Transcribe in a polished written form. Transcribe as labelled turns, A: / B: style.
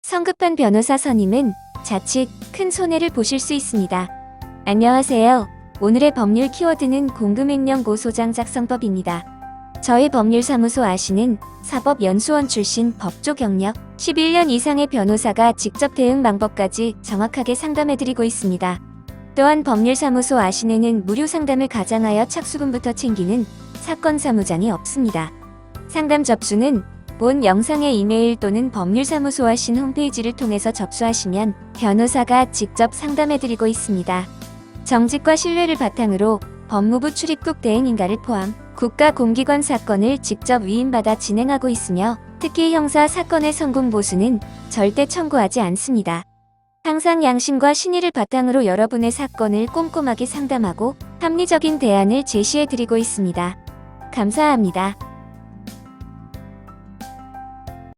A: 성급한 변호사 선임은 자칫 큰 손해를 보실 수 있습니다. 안녕하세요. 오늘의 법률 키워드는 공금횡령 고소장 작성법입니다. 저희 법률사무소 아시는 사법연수원 출신 법조 경력 11년 이상의 변호사가 직접 대응 방법까지 정확하게 상담해드리고 있습니다. 또한 법률사무소 아시는은 무료 상담을 가장하여 착수금부터 챙기는 사건 사무장이 없습니다. 상담 접수는 본 영상의 이메일 또는 법률사무소 아신 홈페이지를 통해서 접수하시면 변호사가 직접 상담해드리고 있습니다. 정직과 신뢰를 바탕으로 법무부 출입국 대행인가를 포함 국가공기관 사건을 직접 위임받아 진행하고 있으며 특히 형사 사건의 성공 보수는 절대 청구하지 않습니다. 항상 양심과 신의를 바탕으로 여러분의 사건을 꼼꼼하게 상담하고 합리적인 대안을 제시해드리고 있습니다. 감사합니다.